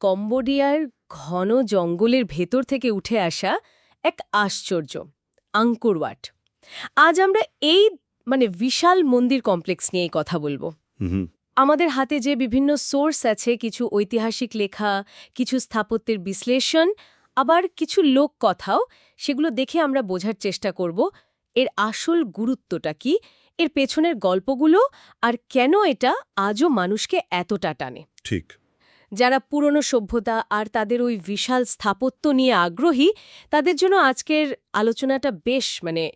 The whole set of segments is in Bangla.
কম্বোডিয়ার ঘন জঙ্গলের ভেতর থেকে উঠে আসা এক আশ্চর্য আঙ্কোর ওয়াট। আজ আমরা এই বিশাল মন্দির কমপ্লেক্স নিয়েই কথা বলবো। হুম। আমাদের হাতে যে বিভিন্ন সোর্স আছে, কিছু ঐতিহাসিক লেখা, কিছু স্থাপত্যের বিশ্লেষণ, আবার কিছু লোক কথাও, সেগুলো দেখে আমরা বোঝার চেষ্টা করব এর আসল গুরুত্বটা কি, এর পেছনের গল্পগুলো, আর কেন এটা আজও মানুষকে এতটা টানে। ঠিক। যারা পুরনো সভ্যতা আর তাদের ওই বিশাল স্থাপত্য নিয়ে আগ্রহী, তাদের জন্য আজকের আলোচনাটা বেশ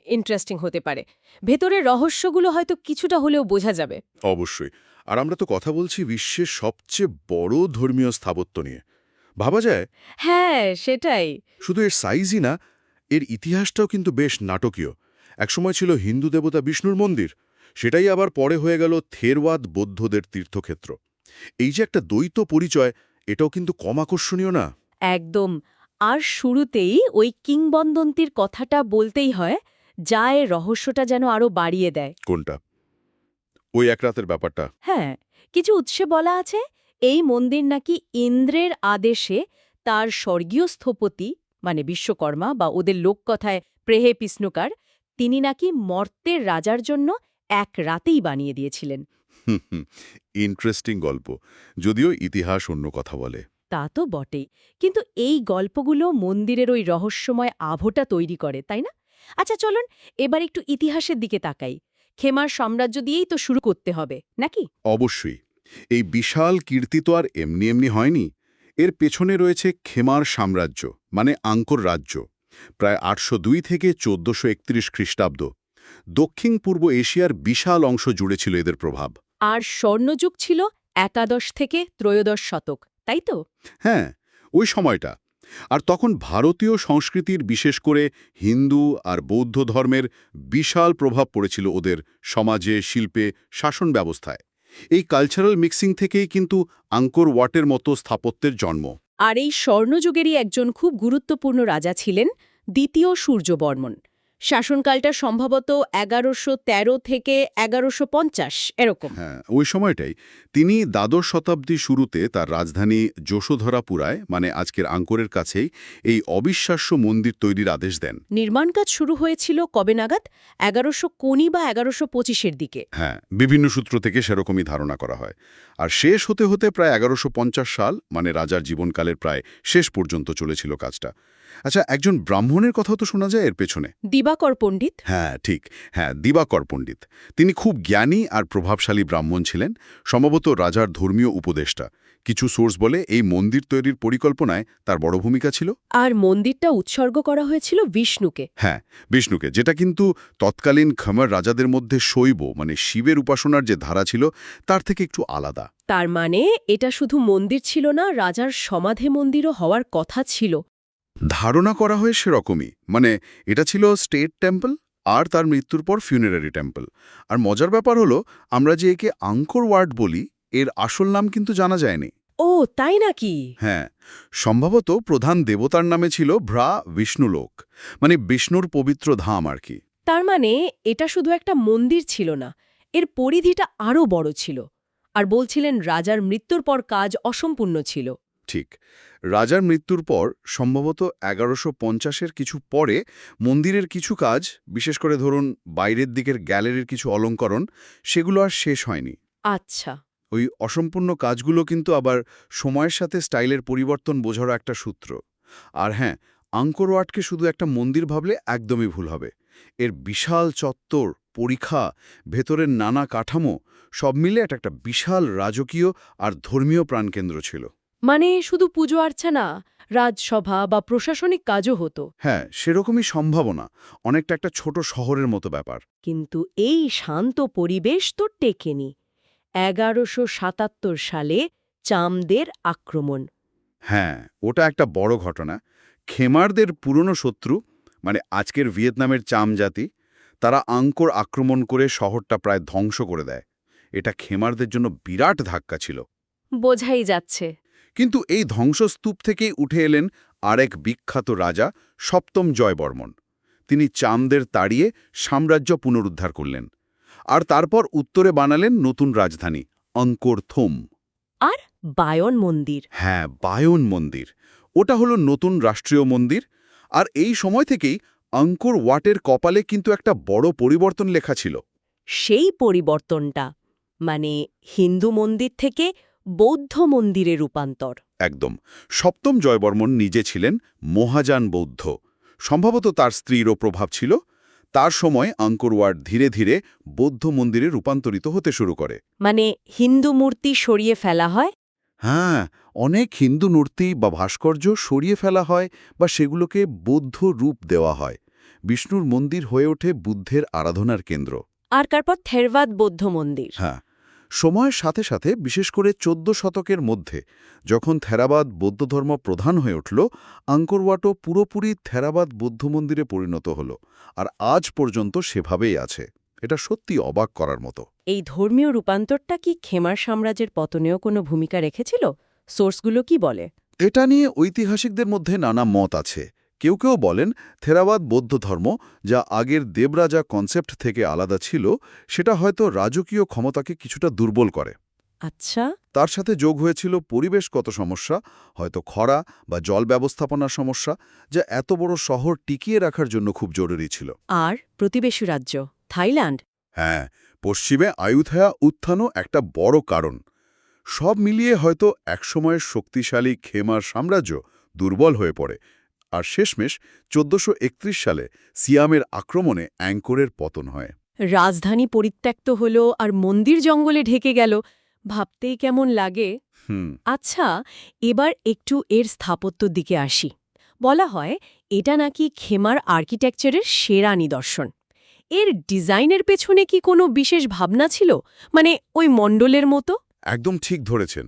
ইন্টারেস্টিং হতে পারে। ভেতরের রহস্যগুলো হয়তো কিছুটা হলেও বোঝা যাবে। অবশ্যই। আর আমরা তো কথা বলছি বিশ্বের সবচেয়ে বড় ধর্মীয় স্থাপত্য নিয়ে। ভাবা যায়। হ্যাঁ, সেটাই। শুধু এর সাইজই না, এর ইতিহাসটাও কিন্তু বেশ নাটকীয়। একসময় ছিল হিন্দু দেবতা বিষ্ণুর মন্দির, সেটাই আবার পরে হয়ে গেল থেরওয়াদ বৌদ্ধদের তীর্থক্ষেত্র। এই যে একটা দ্বৈত পরিচয়, এটাও কিন্তু কম আকর্ষণীয় না? একদম। আর শুরুতেই ওই কিংবদন্তির কথাটা বলতেই হয়, যা এর রহস্যটা যেন আরও বাড়িয়ে দেয়। কোনটা? ওই এক রাতের ব্যাপারটা? হ্যাঁ, কিছু উৎসে বলা আছে এই মন্দির নাকি ইন্দ্রের আদেশে তার স্বর্গীয় স্থপতি বিশ্বকর্মা বা ওদের লোককথায় প্রেহে পিষ্ণুকার, তিনি নাকি মর্তের রাজার জন্য এক রাতেই বানিয়ে দিয়েছিলেন। হুম হুম। ইন্টারেস্টিং গল্প, যদিও ইতিহাস অন্য কথা বলে। তা তো বটেই, কিন্তু এই গল্পগুলো মন্দিরের ওই রহস্যময় আভোটা তৈরি করে, তাই না? আচ্ছা, চলুন এবার একটু ইতিহাসের দিকে তাকাই। খেমার সাম্রাজ্য দিয়েই তো শুরু করতে হবে, নাকি? অবশ্যই। এই বিশাল কীর্তি তো আর এমনি এমনি হয়নি। এর পেছনে রয়েছে খেমার সাম্রাজ্য, মানে আঙ্কোর রাজ্য। প্রায় ৮০২ থেকে ১৪৩১ খ্রিস্টাব্দ। দক্ষিণ পূর্ব এশিয়ার বিশাল অংশ জুড়ে ছিল এদের প্রভাব। আর স্বর্ণযুগ ছিল একাদশ থেকে ত্রয়োদশ শতক, তাই তো? হ্যাঁ, ওই সময়টা। আর তখন ভারতীয় সংস্কৃতির, বিশেষ করে হিন্দু আর বৌদ্ধ ধর্মের বিশাল প্রভাব পড়েছিল ওদের সমাজে, শিল্পে, শাসন ব্যবস্থায়। এই কালচারাল মিক্সিং থেকেই কিন্তু আঙ্কোর ওয়াটের মতো স্থাপত্যের জন্ম। আর এই স্বর্ণযুগেরই একজন খুব গুরুত্বপূর্ণ রাজা ছিলেন দ্বিতীয় সূর্যবর্মন। শাসনকালটা সম্ভবত ১১১৩ থেকে ১১৫০ এরকম। হ্যাঁ, ওই সময়টাই তিনি দ্বাদশ শতাব্দীর শুরুতে তার রাজধানী যশোধরাপুরায়, মানে আজকের আঙ্কোরের কাছেই, এই অবিশ্বাস্য মন্দির তৈরির আদেশ দেন। নির্মাণ কাজ শুরু হয়েছিল কবে নাগাদ? ১১১০ বা ১১২৫-এর দিকে। হ্যাঁ, বিভিন্ন সূত্র থেকে সেরকমই ধারণা করা হয়। আর শেষ হতে হতে প্রায় ১১৫০ সাল, মানে রাজার জীবনকালের প্রায় শেষ পর্যন্ত চলেছিল কাজটা। আচ্ছা, একজন ব্রাহ্মণের কথাও তো শোনা যায় এর পেছনে। দিবাকর পণ্ডিত। হ্যাঁ, ঠিক। হ্যাঁ, দিবাকর পণ্ডিত। তিনি খুব জ্ঞানী আর প্রভাবশালী ব্রাহ্মণ ছিলেন, সম্ভবত রাজার ধর্মীয় উপদেষ্টা। কিছু সোর্স বলে এই মন্দির তৈরির পরিকল্পনায় তার বড় ভূমিকা ছিল। আর মন্দিরটা উৎসর্গ করা হয়েছিল বিষ্ণুকে। হ্যাঁ, বিষ্ণুকে, যেটা কিন্তু তৎকালীন খমর রাজাদের মধ্যে শৈব, মানে শিবের উপাসনার যে ধারা ছিল, তার থেকে একটু আলাদা। তার মানে এটা শুধু মন্দির ছিল না, রাজার সমাধি মন্দিরও হওয়ার কথা ছিল। ধারণা করা হয় সেরকমই। মানে এটা ছিল স্টেট টেম্পল আর তার মৃত্যুর পর ফিউনারারি টেম্পল। আর মজার ব্যাপার হলো, আমরা যে একে আঙ্কোর ওয়াট বলি, এর আসল নাম কিন্তু জানা যায়নি। ও, তাই নাকি? হ্যাঁ, সম্ভবত প্রধান দেবতার নামে ছিল ভ্রা বিষ্ণুলোক, মানে বিষ্ণুর পবিত্র ধাম আর কি। তার মানে এটা শুধু একটা মন্দির ছিল না, এর পরিধিটা আরও বড় ছিল। আর বলছিলেন রাজার মৃত্যুর পর কাজ অসম্পূর্ণ ছিল। ঠিক। রাজার মৃত্যুর পর, সম্ভবত ১১৫০-এর কিছু পরে, মন্দিরের কিছু কাজ, বিশেষ করে ধরুন বাইরের দিকের গ্যালারির কিছু অলঙ্করণ, সেগুলো আর শেষ হয়নি। আচ্ছা। ওই অসম্পূর্ণ কাজগুলো কিন্তু আবার সময়ের সাথে স্টাইলের পরিবর্তন বোঝারও একটা সূত্র। আর হ্যাঁ, আঙ্কোর ওয়াটকে শুধু একটা মন্দির ভাবলে একদমই ভুল হবে। এর বিশাল চত্বর, পরিখা, ভেতরের নানা কাঠামো, সব মিলে একটা বিশাল রাজকীয় আর ধর্মীয় প্রাণকেন্দ্র ছিল। মানে শুধু পুজো আর্চা না, রাজসভা বা প্রশাসনিক কাজও হতো। হ্যাঁ, সেরকমই সম্ভাবনা। অনেকটা একটা ছোট শহরের মতো ব্যাপার। কিন্তু এই শান্ত পরিবেশ তো টেকেনি। ১১৭৭ সালে চামদের আক্রমণ। হ্যাঁ, ওটা একটা বড় ঘটনা। খেমারদের পুরনো শত্রু, মানে আজকের ভিয়েতনামের চাম জাতি, তারা আঙ্কোর আক্রমণ করে শহরটা প্রায় ধ্বংস করে দেয়। এটা খেমারদের জন্য বিরাট ধাক্কা ছিল। বোঝাই যাচ্ছে। কিন্তু এই ধ্বংসস্তূপ থেকেই উঠে এলেন আরেক বিখ্যাত রাজা, সপ্তম জয়বর্মন। তিনি চামদের তাড়িয়ে সাম্রাজ্য পুনরুদ্ধার করলেন। আর তারপর উত্তরে বানালেন নতুন রাজধানী, আঙ্কোর থুম। আর বায়ন মন্দির। হ্যাঁ, বায়ন মন্দির। ওটা হলো নতুন রাষ্ট্রীয় মন্দির। আর এই সময় থেকেই আঙ্কোর ওয়াটের কপালে কিন্তু একটা বড় পরিবর্তন লেখা ছিল। সেই পরিবর্তনটা মানে হিন্দু মন্দির থেকে বৌদ্ধ মন্দিরে রূপান্তর। একদম। সপ্তম জয়বর্মন নিজে ছিলেন মহাযান বৌদ্ধ। সম্ভবত তার স্ত্রীরও প্রভাব ছিল। তার সময় আঙ্কোর ওয়াট ধীরে ধীরে বৌদ্ধ মন্দিরে রূপান্তরিত হতে শুরু করে। মানে হিন্দু মূর্তি সরিয়ে ফেলা হয়। হ্যাঁ, অনেক হিন্দু মূর্তি বা ভাস্কর্য সরিয়ে ফেলা হয় বা সেগুলোকে বৌদ্ধ রূপ দেওয়া হয়। বিষ্ণুর মন্দির হয়ে ওঠে বুদ্ধের আরাধনার কেন্দ্র। আর তারপর থেরবাদ বৌদ্ধ মন্দির। হ্যাঁ, সময়ের সাথে সাথে বিশেষ করে ১৪ শতকের মধ্যে যখন থেরাবাদ বৌদ্ধ ধর্ম প্রধান হয়ে উঠল, আঙ্কোর ওয়াটও পুরোপুরি থেরাবাদ বৌদ্ধ মন্দিরে পরিণত হল। আর আজ পর্যন্ত সেভাবেই আছে। এটা সত্যি অবাক করার মতো। এই ধর্মীয় রূপান্তরটা কি খেমার সাম্রাজ্যের পতনেও কোনো ভূমিকা রেখেছিল? সোর্সগুলো কি বলে? এটা নিয়ে ঐতিহাসিকদের মধ্যে নানা মত আছে। কেউ কেউ বলেন থেরাবাদ বৌদ্ধ ধর্ম, যা আগের দেবরাজা কনসেপ্ট থেকে আলাদা ছিল, সেটা হয়তো রাজকীয় ক্ষমতাকে কিছুটা দুর্বল করে। আচ্ছা। তার সাথে যোগ হয়েছিল পরিবেশগত সমস্যা, হয়তো খরা বা জল ব্যবস্থাপনার সমস্যা, যা এত বড় শহর টিকিয়ে রাখার জন্য খুব জরুরি ছিল। আর প্রতিবেশী রাজ্য থাইল্যান্ড। হ্যাঁ, পশ্চিমে আয়ুথায়া উত্থানও একটা বড় কারণ। সব মিলিয়ে হয়তো একসময়ের শক্তিশালী খেমার সাম্রাজ্য দুর্বল হয়ে পড়ে। আর শেষমেশ ১৪৩১ সালে সিয়ামের আক্রমণে অ্যাঙ্কোরের পতন হয়। রাজধানী পরিত্যক্ত হল আর মন্দির জঙ্গলে ঢেকে গেল। ভাবতেই কেমন লাগে। হুম আচ্ছা, এবার একটু এর স্থাপত্যর দিকে আসি। বলা হয় এটা নাকি খেমার আর্কিটেকচারের সেরা নিদর্শন। এর ডিজাইনের পেছনে কি কোনো বিশেষ ভাবনা ছিল? মানে ওই মণ্ডলের মতো? একদম ঠিক ধরেছেন।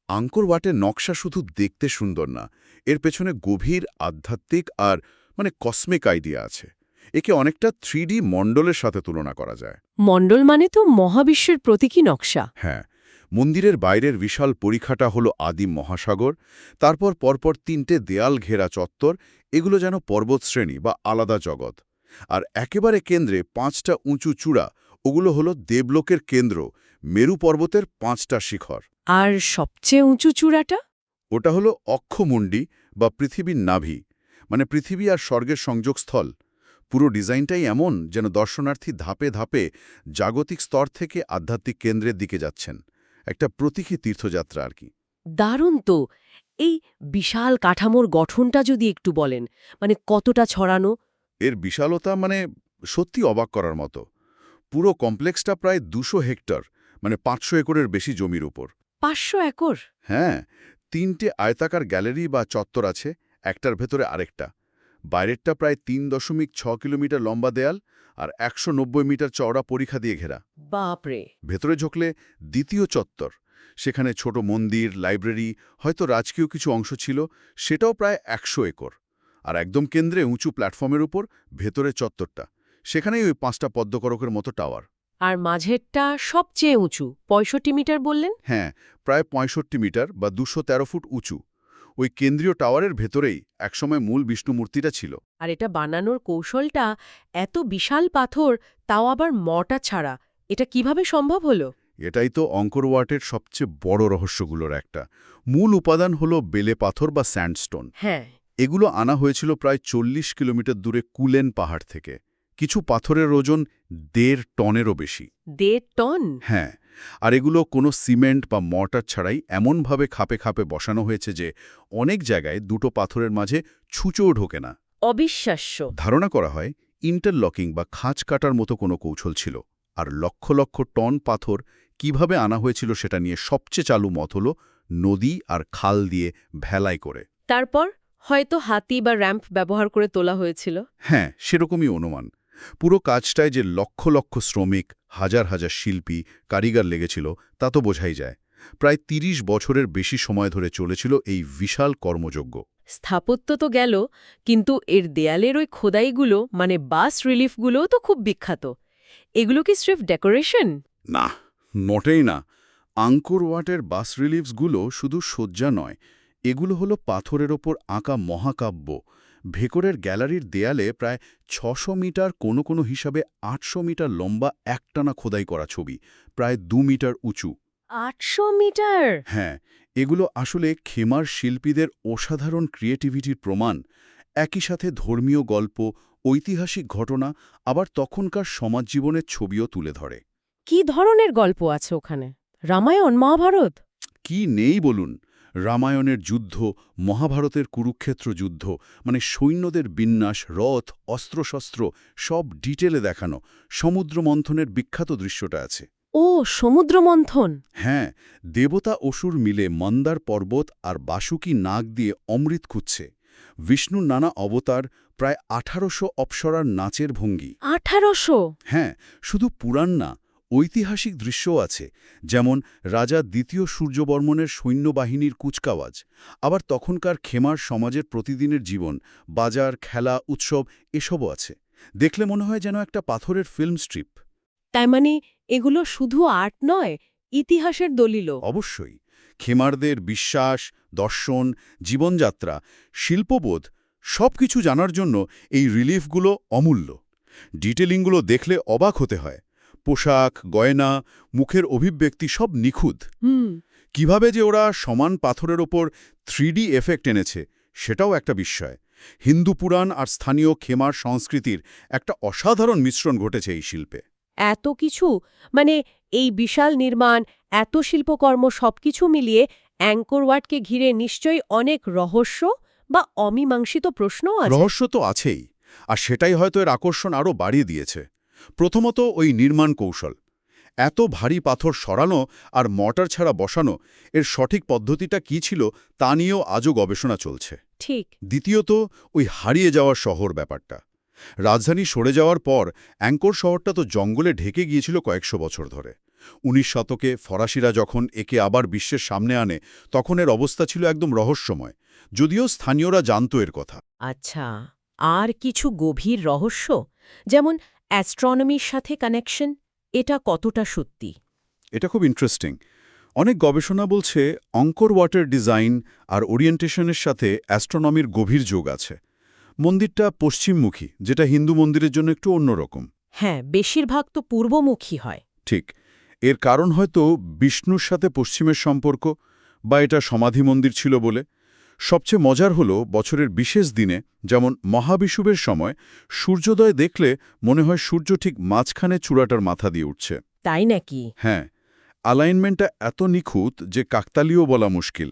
আঙ্কোর ওয়াটের নকশা শুধু দেখতে সুন্দর না, এর পেছনে গভীর আধ্যাত্মিক আর কসমিক আইডিয়া আছে। একে অনেকটা 3D মণ্ডলের সাথে তুলনা করা যায়। মণ্ডল মানে তো মহাবিশ্বের প্রতীকী নকশা। হ্যাঁ, মন্দিরের বাইরের বিশাল পরিখাটা হলো আদিম মহাসাগর। তারপর পরপর ৩টে দেয়াল ঘেরা চত্বর, এগুলো যেন পর্বতশ্রেণী বা আলাদা জগৎ। আর একেবারে কেন্দ্রে ৫টা উঁচু চূড়া, ওগুলো হলো দেবলোকের কেন্দ্র, মেরু পর্বতের ৫টা শিখর। আর সবচেয়ে উঁচু চূড়াটা? ওটা হলো অক্ষমুণ্ডি বা পৃথিবীর নাভি, মানে পৃথিবী আর স্বর্গের সংযোগস্থল। পুরো ডিজাইনটাই এমন যেন দর্শনার্থী ধাপে ধাপে জাগতিক স্তর থেকে আধ্যাত্মিক কেন্দ্রের দিকে যাচ্ছেন। একটা প্রতীকী তীর্থযাত্রা আর কি। দারুণ তো। এই বিশাল কাঠামোর গঠনটা যদি একটু বলেন, মানে কতটা ছড়ানো? এর বিশালতা সত্যি অবাক করার মতো। পুরো কমপ্লেক্সটা প্রায় ২০০ হেক্টর, ৫০০ একরের বেশি জমির উপর। ৫০০ একর? হ্যাঁ, ৩টে আয়তাকার গ্যালারি বা চত্বর আছে, একটার ভেতরে আরেকটা। বাইরেরটা প্রায় ৩.৬ কিলোমিটার লম্বা দেয়াল আর ১৯০ মিটার চওড়া পরিখা দিয়ে ঘেরা। বাপরে! ভেতরে ঢুকলে দ্বিতীয় চত্বর, সেখানে ছোট মন্দির, লাইব্রেরি, হয়তো রাজকীয় কিছু অংশ ছিল, সেটাও প্রায় ১০০ একর। আর একদম কেন্দ্রে উঁচু প্ল্যাটফর্মের উপর ভেতরে চত্বরটা, সেখানেই ওই ৫টা পদ্মকরকের মতো টাওয়ার। আর মাঝেরটা সবচেয়ে উঁচু, ৬৫ মিটার বললেন? হ্যাঁ, প্রায় ৬৫ মিটার বা ২১৩ ফুট উঁচু। ওই কেন্দ্রীয় টাওয়ারের ভেতরেই একসময় মূল বিষ্ণু মূর্তিটা ছিল। আর এটা বানানোর কৌশলটা, এত বিশাল পাথর, তাও আবার মর্টার ছাড়া, এটা কিভাবে সম্ভব হলো? এটাই তো আঙ্কোর ওয়াটের সবচেয়ে বড় রহস্যগুলোর একটা। মূল উপাদান হলো বেলে পাথর বা স্যান্ডস্টোন। হ্যাঁ। এগুলো আনা হয়েছিল প্রায় ৪০ কিলোমিটার দূরে কুলেন পাহাড় থেকে। কিছু পাথরের ওজন ১.৫ টনেরও বেশি। ১.৫ টন? হ্যাঁ, আর এগুলো কোনো সিমেন্ট বা মর্টার ছাড়াই এমনভাবে খাপে খাপে বসানো হয়েছে যে অনেক জায়গায় দুটো পাথরের মাঝে ছুঁচোও ঢোকে না। অবিশ্বাস্য। ধারণা করা হয় ইন্টারলকিং বা খাঁজ কাটার মতো কোনো কৌশল ছিল। আর লক্ষ লক্ষ টন পাথর কিভাবে আনা হয়েছিল সেটা নিয়ে সবচেয়ে চালু মত হল নদী আর খাল দিয়ে ভেলাই করে। তারপর হয়তো হাতি বা র‍্যাম্প ব্যবহার করে তোলা হয়েছিল। হ্যাঁ, সেরকমই অনুমান। পুরো কাজটায় যে লক্ষ লক্ষ শ্রমিক, হাজার হাজার শিল্পী, কারিগর লেগেছিল তা তো বোঝাই যায়। প্রায় ৩০ বছরের বেশি সময় ধরে চলেছিল এই বিশাল কর্মযজ্ঞ। স্থাপত্য তো গেল, কিন্তু এর দেয়ালের ওই খোদাইগুলো, মানে বাস রিলিফগুলোও তো খুব বিখ্যাত। এগুলো কি স্রেফ ডেকোরেশন? না, মোটেই না। আঙ্কোর ওয়াটের বাস রিলিফসগুলো শুধু সজ্জা নয়, এগুলো হলো পাথরের ওপর আঁকা মহাকাব্য। ভেতরের গ্যালারির দেয়ালে প্রায় ৬০০ মিটার, কোনো কোনো হিসাবে ৮০০ মিটার লম্বা একটানা খোদাই করা ছবি, প্রায় ২ মিটার উঁচু। 800 মিটার! হ্যাঁ, এগুলো আসলে খেমার শিল্পীদের অসাধারণ ক্রিয়েটিভিটির প্রমাণ। একই সাথে ধর্মীয় গল্প, ঐতিহাসিক ঘটনা, আবার তখনকার সমাজ জীবনের ছবিও তুলে ধরে। কি ধরনের গল্প আছে ওখানে? রামায়ণ, মহাভারত? কি নেই বলুন, রামায়ণের যুদ্ধ, মহাভারতের কুরুক্ষেত্র যুদ্ধ, মানে সৈন্যদের বিন্যাস, রথ, অস্ত্রশস্ত্র সব ডিটেলে দেখানো। সমুদ্র মন্থনের বিখ্যাত দৃশ্যটা আছে। ও, সমুদ্র মন্থন! হ্যাঁ, দেবতা অসুর মিলে মন্দার পর্বত আর বাসুকি নাগ দিয়ে অমৃত খুঁজছে। বিষ্ণুর নানা অবতার, প্রায় 1800 অপ্সরার নাচের ভঙ্গি। 1800! হ্যাঁ, শুধু পুরাণ না, ঐতিহাসিক দৃশ্যও আছে, যেমন রাজা দ্বিতীয় সূর্যবর্মনের সৈন্যবাহিনীর কুচকাওয়াজ। আবার তখনকার খেমার সমাজের প্রতিদিনের জীবন, বাজার, খেলা, উৎসব এসবও আছে। দেখলে মনে হয় যেন একটা পাথরের ফিল্ম স্ট্রিপ। তাই মানে এগুলো শুধু আর্ট নয়, ইতিহাসের দলিলও। অবশ্যই, খেমারদের বিশ্বাস, দর্শন, জীবনযাত্রা, শিল্পবোধ সবকিছু জানার জন্য এই রিলিফগুলো অমূল্য। ডিটেলিংগুলো দেখলে অবাক হতে হয়। পোশাক, গয়না, মুখের অভিব্যক্তি সব নিখুঁত। কিভাবে যে ওরা সমান পাথরের ওপর 3D এফেক্ট এনেছে সেটাও একটা বিস্ময়। হিন্দু পুরাণ আর স্থানীয় খেমার সংস্কৃতির একটা অসাধারণ মিশ্রণ ঘটেছে এই শিল্পে। এত কিছু, মানে এই বিশাল নির্মাণ, এত শিল্পকর্ম সবকিছু মিলিয়ে অ্যাঙ্কর ওয়াটকে ঘিরে নিশ্চয়ই অনেক রহস্য বা অমীমাংসিত প্রশ্নও আছে। রহস্য তো আছেই, আর সেটাই হয়তো এর আকর্ষণ আরও বাড়িয়ে দিয়েছে। প্রথমত ওই নির্মাণ কৌশল। এত ভারী পাথর সরানো আর মর্টার ছাড়া বসানো, এর সঠিক পদ্ধতিটা কী ছিল তা নিয়েও আজও গবেষণা চলছে। ঠিক। দ্বিতীয়ত ওই হারিয়ে যাওয়ার শহর ব্যাপারটা। রাজধানী সরে যাওয়ার পর অ্যাঙ্কর শহরটা তো জঙ্গলে ঢেকে গিয়েছিল কয়েকশো বছর ধরে। 19 শতকে ফরাসিরা যখন একে আবার বিশ্বের সামনে আনে, তখন এর অবস্থা ছিল একদম রহস্যময়, যদিও স্থানীয়রা জানত এর কথা। আচ্ছা, আর কিছু গভীর রহস্য, যেমন অ্যাস্ট্রনমির সাথে কানেকশন, এটা কতটা সত্যি? এটা খুব ইন্টারেস্টিং। অনেক গবেষণা বলছে অঙ্কর ওয়াটের ডিজাইন আর ওরিয়েন্টেশনের সাথে অ্যাস্ট্রোনমির গভীর যোগ আছে। মন্দিরটা পশ্চিমমুখী, যেটা হিন্দু মন্দিরের জন্য একটু অন্যরকম। হ্যাঁ, বেশিরভাগ তো পূর্বমুখী হয়। ঠিক, এর কারণ হয়তো বিষ্ণুর সাথে পশ্চিমের সম্পর্ক, বা এটা সমাধি মন্দির ছিল বলে। সবচেয়ে মজার হলো বছরের বিশেষ দিনে, যেমন মহাবিষুবের সময়, সূর্যোদয় দেখলে মনে হয় সূর্য ঠিক মাঝখানে চূড়াটার মাথা দিয়ে উঠছে। তাই নাকি? হ্যাঁ, অ্যালাইনমেন্টটা এত নিখুঁত যে কাকতালীয় বলা মুশকিল।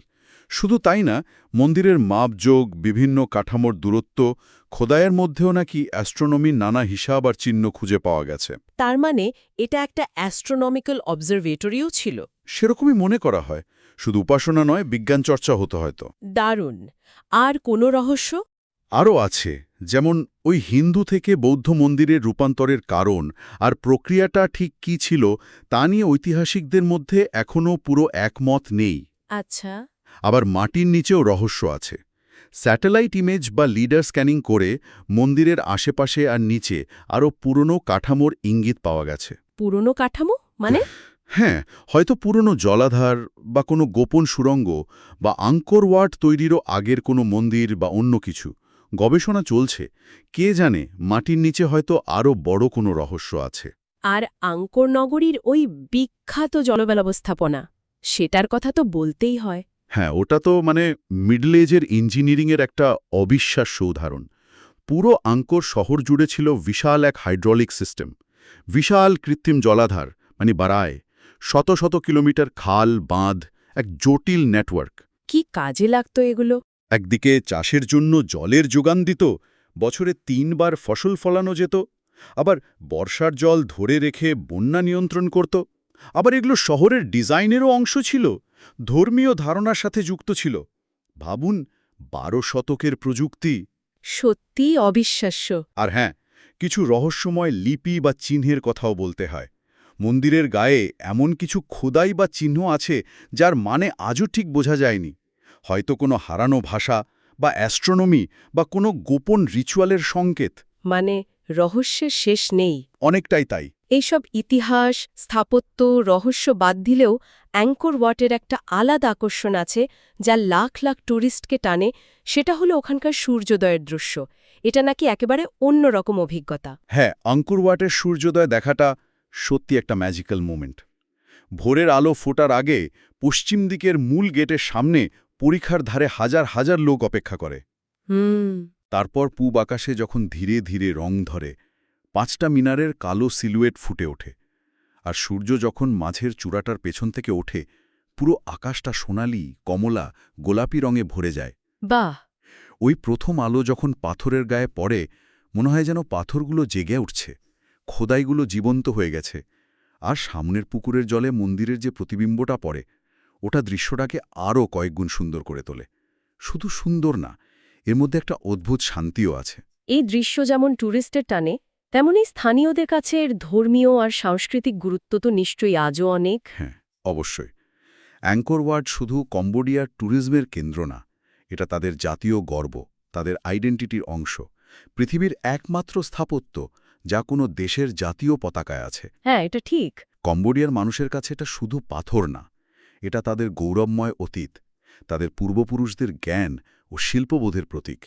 শুধু তাই না, মন্দিরের মাপযোগ, বিভিন্ন কাঠামোর দূরত্ব, খোদাইয়ের মধ্যেও নাকি অ্যাস্ট্রোনমির নানা হিসাব আর চিহ্ন খুঁজে পাওয়া গেছে। তার মানে এটা একটা অ্যাস্ট্রোনমিক্যাল অবজারভেটরিও ছিল। সেরকমই মনে করা হয়। শুধু উপাসনা নয়, বিজ্ঞান চর্চা হতো হয়তো। দারুণ। আর কোনো রহস্য? আরও আছে, যেমন ওই হিন্দু থেকে বৌদ্ধ মন্দিরের রূপান্তরের কারণ আর প্রক্রিয়াটা ঠিক কী ছিল তা নিয়ে ঐতিহাসিকদের মধ্যে এখনও পুরো একমত নেই। আচ্ছা। আবার মাটির নিচেও রহস্য আছে। স্যাটেলাইট ইমেজ বা লিডার স্ক্যানিং করে মন্দিরের আশেপাশে আর নিচে আরও পুরনো কাঠামোর ইঙ্গিত পাওয়া গেছে। পুরনো কাঠামো মানে? হ্যাঁ, হয়তো পুরনো জলাধার বা কোনো গোপন সুড়ঙ্গ, বা আঙ্কর ওয়াট তৈরিরও আগের কোনো মন্দির বা অন্য কিছু। গবেষণা চলছে, কে জানে মাটির নিচে হয়তো আরও বড় কোনো রহস্য আছে। আর আঙ্কর নগরীর ওই বিখ্যাত জলব্যবস্থাপনা, সেটার কথা তো বলতেই হয়। হ্যাঁ, ওটা তো মানে মিডল এজের ইঞ্জিনিয়ারিংয়ের একটা অবিশ্বাস্য উদাহরণ। পুরো আঙ্কর শহর জুড়ে ছিল বিশাল এক হাইড্রোলিক সিস্টেম, বিশাল কৃত্রিম জলাধার, মানে বারায়, শত শত কিলোমিটার খাল, বাঁধ, এক জটিল নেটওয়ার্ক। কি কাজে লাগতো এগুলো? একদিকে চাষের জন্য জলের যোগান দিত, বছরে 3 বার ফসল ফলানো যেত। আবার বর্ষার জল ধরে রেখে বন্যা নিয়ন্ত্রণ করত। আবার এগুলো শহরের ডিজাইনেরও অংশ ছিল, ধর্মীয় ধারণার সাথে যুক্ত ছিল। ভাবুন, 12 শতকের প্রযুক্তি। সত্যিই অবিশ্বাস্য। আর হ্যাঁ, কিছু রহস্যময় লিপি বা চিহ্নের কথাও বলতে হয়। মন্দিরের গায়ে এমন কিছু খোদাই বা চিহ্ন আছে যার মানে আজও ঠিক বোঝা যায়নি। হয়তো কোনো হারানো ভাষা, বা অ্যাস্ট্রোনমি, বা কোনো গোপন রিচুয়ালের সংকেত। মানে রহস্যের শেষ নেই। অনেকটাই তাই। এইসব ইতিহাস, স্থাপত্য, রহস্য বাদ দিলেও অ্যাঙ্কর ওয়াটের একটা আলাদা আকর্ষণ আছে যা লাখ লাখ ট্যুরিস্টকে টানে, সেটা হলো ওখানকার সূর্যোদয়ের দৃশ্য। এটা নাকি একেবারে অন্যরকম অভিজ্ঞতা। হ্যাঁ, আঙ্কর ওয়াটের সূর্যোদয় দেখাটা সত্যি একটা ম্যাজিক্যাল মোমেন্ট। ভোরের আলো ফোটার আগে পশ্চিম দিকের মূল গেটের সামনে পরিখার ধারে হাজার হাজার লোক অপেক্ষা করে। হুম। তারপর পূব আকাশে যখন ধীরে ধীরে রং ধরে 5টা মিনারের কালো সিলুয়েট ফুটে ওঠে, আর সূর্য যখন মাঝের চূড়াটার পেছন থেকে ওঠে, পুরো আকাশটা সোনালি, কমলা, গোলাপি রঙে ভরে যায়। বাহ! ওই প্রথম আলো যখন পাথরের গায়ে পড়ে, মনে হয় যেন পাথরগুলো জেগে উঠছে, খোদাইগুলো জীবন্ত হয়ে গেছে। আর সামনের পুকুরের জলে মন্দিরের যে প্রতিবিম্বটা পড়ে, ওটা দৃশ্যটাকে আরও কয়েকগুণ সুন্দর করে তোলে। শুধু সুন্দর না, এর মধ্যে একটা অদ্ভুত শান্তিও আছে। এই দৃশ্য যেমন ট্যুরিস্টের টানে, তেমনি স্থানীয়দের কাছে এর ধর্মীয় আর সাংস্কৃতিক গুরুত্ব তো নিশ্চয়ই আজও অনেক। হ্যাঁ, অবশ্যই। অ্যাঙ্কর ওয়াট শুধু কম্বোডিয়ার ট্যুরিজমের কেন্দ্র না, এটা তাদের জাতীয় গর্ব, তাদের আইডেন্টিটির অংশ, পৃথিবীর একমাত্র স্থাপত্য যা কোনো দেশের জাতীয় পতাকায় আছে। হ্যাঁ, এটা ঠিক। কম্বোডিয়ার মানুষের কাছে এটা শুধু পাথর না, এটা তাদের গৌরবময় অতীত, তাদের পূর্বপুরুষদের জ্ঞান ও শিল্পবোধের প্রতীক।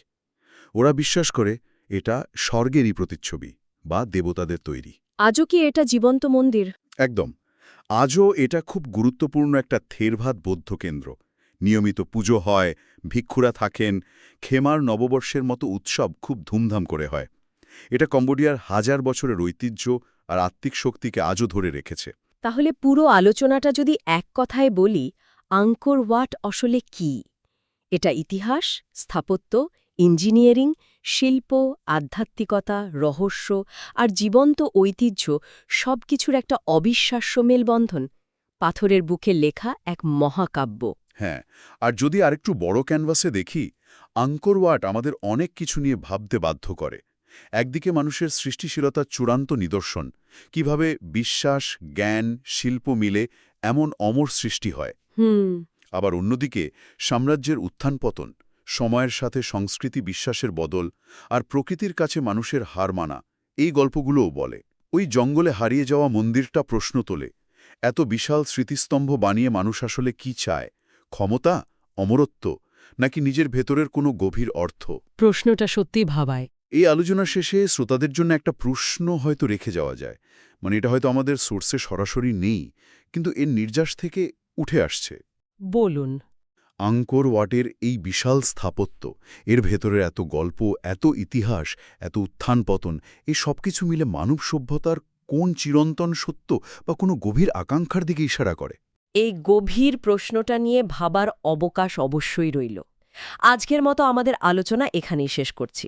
ওরা বিশ্বাস করে এটা স্বর্গেরই প্রতিচ্ছবি বা দেবতাদের তৈরি। আজও কি এটা জীবন্ত মন্দির? একদম। আজও এটা খুব গুরুত্বপূর্ণ একটা থেরভাদ বৌদ্ধ কেন্দ্র। নিয়মিত পুজো হয়, ভিক্ষুরা থাকেন, খেমার নববর্ষের মতো উৎসব খুব ধুমধাম করে হয়। এটা কম্বোডিয়ার হাজার বছরের ঐতিহ্য আর আত্মিক শক্তিকে আজও ধরে রেখেছে। তাহলে পুরো আলোচনাটা যদি এক কথায় বলি, আঙ্কর ওয়াট আসলে কি? এটা ইতিহাস, স্থাপত্য, ইঞ্জিনিয়ারিং, শিল্প, আধ্যাত্মিকতা, রহস্য আর জীবন্ত ঐতিহ্য সবকিছুর একটা অবিশ্বাস্য মেলবন্ধন। পাথরের বুকে লেখা এক মহাকাব্য। হ্যাঁ, আর যদি আরেকটু বড় ক্যানভাসে দেখি, আঙ্কর ওয়াট আমাদের অনেক কিছু নিয়ে ভাবতে বাধ্য করে। একদিকে মানুষের সৃষ্টিশীলতার চূড়ান্ত নিদর্শন, কিভাবে বিশ্বাস, জ্ঞান, শিল্প মিলে এমন অমর সৃষ্টি হয়। হুম। আবার অন্যদিকে সাম্রাজ্যের উত্থান-পতন, সময়ের সাথে সংস্কৃতি বিশ্বাসের বদল আর প্রকৃতির কাছে মানুষের হার মানা, এই গল্পগুলোও বলে। ওই জঙ্গলে হারিয়ে যাওয়া মন্দিরটা প্রশ্ন তোলে, এত বিশাল স্মৃতিস্তম্ভ বানিয়ে মানুষ আসলে কি চায়? ক্ষমতা, অমরত্ব, নাকি নিজের ভেতরের কোনো গভীর অর্থ? প্রশ্নটা সত্যি ভাবায়। এই আলোচনা শেষে শ্রোতাদের জন্য একটা প্রশ্ন হয়তো রেখে যাওয়া যায়। মানে এটা হয়তো আমাদের সোর্সে সরাসরি নেই, কিন্তু এর নির্যাস থেকে উঠে আসছে। বলুন। আঙ্কর ওয়াটের এই বিশাল স্থাপত্য, এর ভেতরের এত গল্প, এত ইতিহাস, এত উত্থান-পতন, এই সবকিছু মিলে মানব সভ্যতার কোন চিরন্তন সত্য বা কোনো গভীর আকাঙ্ক্ষার দিকে ইশারা করে? এই গভীর প্রশ্নটা নিয়ে ভাবার অবকাশ অবশ্যই রইল। আজকের মতো আমাদের আলোচনা এখানেই শেষ করছি।